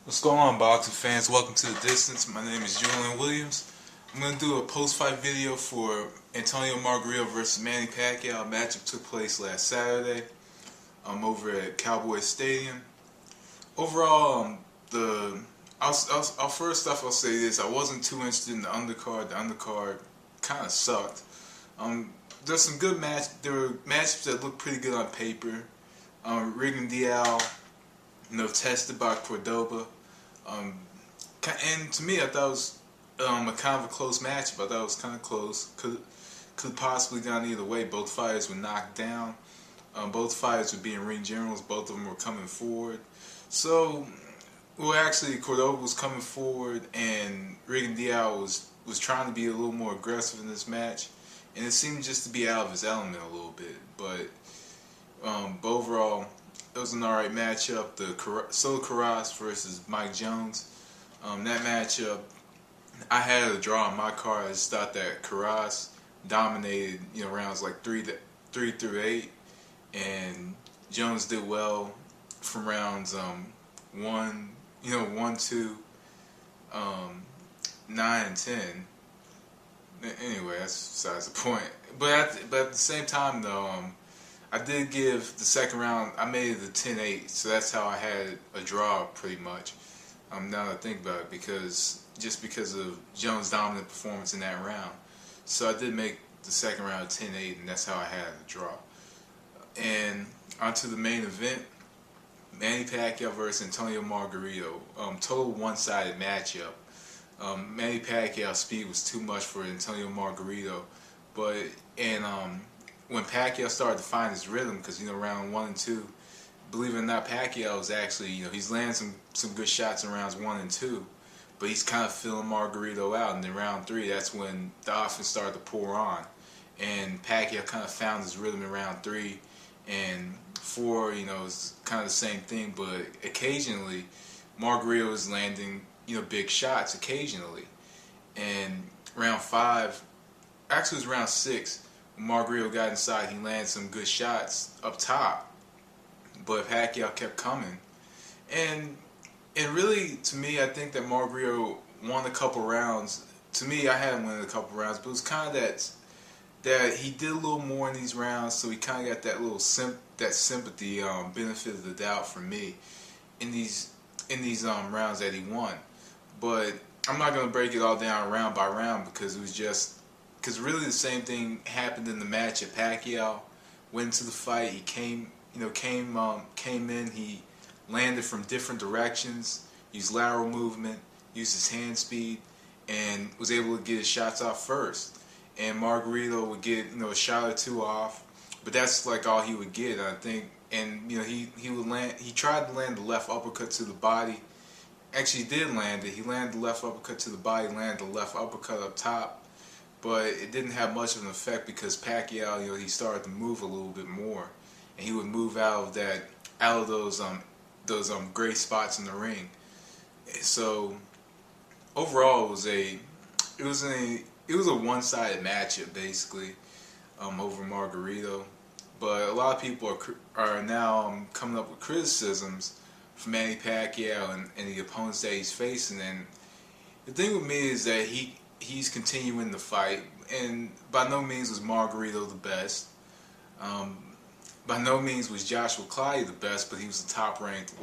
What's going on, boxing fans? Welcome to The Distance. My name is Julian Williams. I'm going to do a post-fight video for Antonio Margarito versus Manny Pacquiao. A matchup took place last Saturday over at Cowboys Stadium. Overall, I'll first off I'll say this: I wasn't too interested in the undercard. The undercard kind of sucked. There's some good There were matchups that looked pretty good on paper. Rigan Dial, tested by Cordoba. And to me, I thought it was a kind of a close matchup. I thought it was kind of close. Could possibly gone either way. Both fighters were knocked down. Both fighters were being ring generals. Both of them were coming forward. So, actually, Cordoba was coming forward, and Rigan Dial was trying to be a little more aggressive in this match, and it seemed just to be out of his element a little bit. But overall, it was an alright matchup. The Solo Carras versus Mike Jones. That matchup, I had a draw on my card. I just thought that Carras dominated, rounds like three through 8, and Jones did well from rounds 1, 2, 9, and 10. Anyway, that's besides the point. But at the same time, though, I did give the second round, I made it a 10-8, so that's how I had a draw pretty much. Now that I think about it, because of Jones' dominant performance in that round. So I did make the second round a 10-8, and that's how I had a draw. And onto the main event, Manny Pacquiao versus Antonio Margarito. Total one-sided matchup. Manny Pacquiao's speed was too much for Antonio Margarito, when Pacquiao started to find his rhythm, because round 1 and 2, believe it or not, Pacquiao is actually he's landing some good shots in rounds 1 and 2, but he's kind of filling Margarito out. And then round 3, that's when the offense started to pour on, and Pacquiao kind of found his rhythm in round 3, and 4, it's kind of the same thing, but occasionally Margarito is landing big shots occasionally. And round 5, actually it was round 6. Margarito got inside, he landed some good shots up top, but Pacquiao kept coming. And really, to me, I think that Margarito won a couple rounds. To me, I had him win a couple rounds, but it was kind of that he did a little more in these rounds, so he kind of got that little sympathy, benefit of the doubt for me in these rounds that he won. But I'm not going to break it all down round by round, because really the same thing happened in the match. At Pacquiao went into the fight, he came in, he landed from different directions, used lateral movement, used his hand speed, and was able to get his shots off first. And Margarito would get a shot or two off, but that's like all he would get, I think. And he tried to land the left uppercut to the body. Actually, he did land it. He landed the left uppercut to the body, landed the left uppercut up top, but it didn't have much of an effect, because Pacquiao, he started to move a little bit more, and he would move out of those gray spots in the ring. So overall, it was a one-sided matchup basically, over Margarito. But a lot of people are now coming up with criticisms for Manny Pacquiao and the opponents that he's facing. And the thing with me is that he's continuing the fight, and by no means was Margarito the best. By no means was Joshua Clottey the best, but he was the top-ranked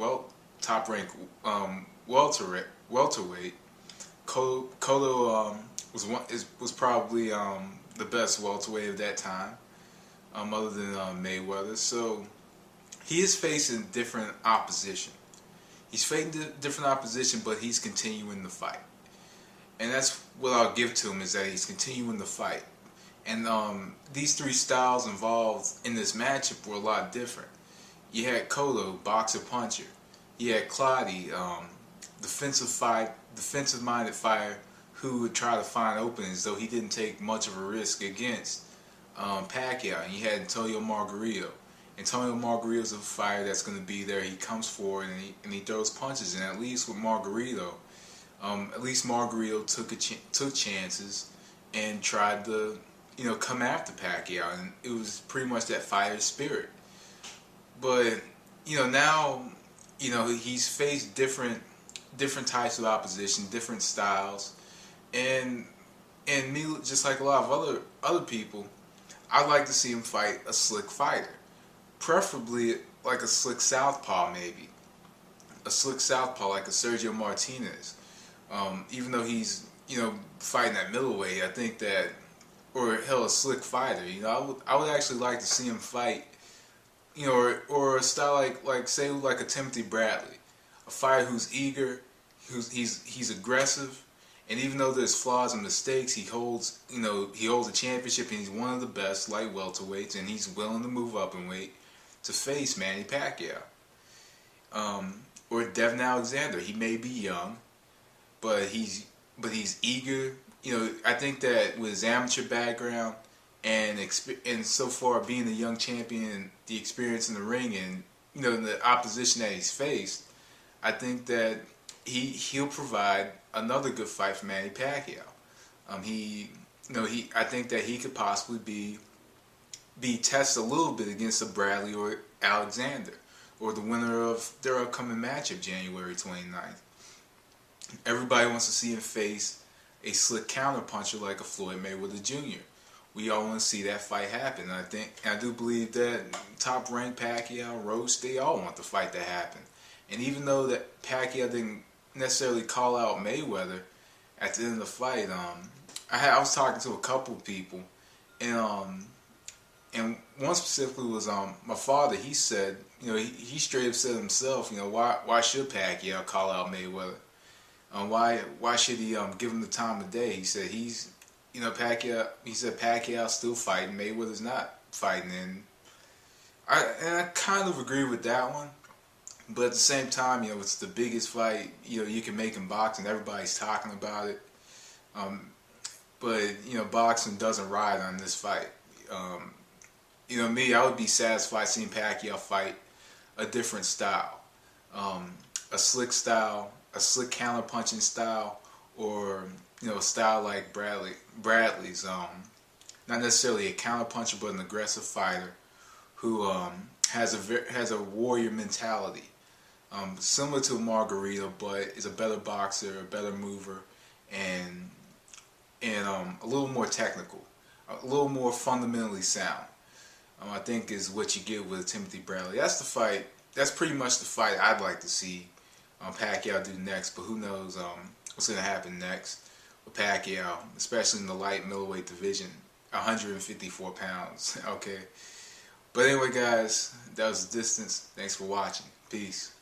welterweight. Cotto was probably the best welterweight of that time, other than Mayweather. So he is facing different opposition. He's facing different opposition, but he's continuing the fight. And that's what I'll give to him, is that he's continuing the fight. And these three styles involved in this matchup were a lot different. You had Cotto, boxer puncher. You had Clottey, defensive-minded fighter who would try to find openings, though he didn't take much of a risk against Pacquiao. And you had Antonio Margarito. Antonio Margarito's a fighter that's going to be there. He comes forward and he throws punches. And at least with Margarito, took chances and tried to come after Pacquiao, and it was pretty much that fighter spirit. But now he's faced different different types of opposition, different styles, and me, just like a lot of other people, I'd like to see him fight a slick fighter, preferably like a slick southpaw, maybe a slick southpaw like a Sergio Martinez. Even though he's fighting at middleweight, I think that, or hell, a slick fighter. I would actually like to see him fight, or a style like say like a Timothy Bradley, a fighter who's eager, he's aggressive, and even though there's flaws and mistakes, he holds a championship, and he's one of the best light welterweights, and he's willing to move up in weight to face Manny Pacquiao. Or Devin Alexander. He may be young, but he's eager. I think that with his amateur background and so far being a young champion, the experience in the ring, and the opposition that he's faced, I think that he'll provide another good fight for Manny Pacquiao. I think that he could possibly be tested a little bit against a Bradley or Alexander, or the winner of their upcoming matchup January 29th. Everybody wants to see him face a slick counterpuncher like a Floyd Mayweather Jr. We all want to see that fight happen. And I do believe that top-ranked Pacquiao, Rose, they all want the fight to happen. And even though that Pacquiao didn't necessarily call out Mayweather at the end of the fight, I was talking to a couple of people, and one specifically was my father. He said, he straight up said himself, why should Pacquiao call out Mayweather? Why should he give him the time of day? He said Pacquiao. He said Pacquiao's still fighting, Mayweather's not fighting, and I kind of agree with that one. But at the same time, it's the biggest fight you can make in boxing. Everybody's talking about it. But boxing doesn't ride on this fight. Me, I would be satisfied seeing Pacquiao fight a different style, a slick style, a slick counter-punching style, or a style like Bradley's. Not necessarily a counter-puncher, but an aggressive fighter who has a warrior mentality, similar to Margarito, but is a better boxer, a better mover, and a little more technical, a little more fundamentally sound. I think is what you get with Timothy Bradley. That's the fight. That's pretty much the fight I'd like to see Pacquiao do next. But who knows what's going to happen next with Pacquiao, especially in the light middleweight division, 154 pounds. Okay. But anyway, guys, that was the distance. Thanks for watching. Peace.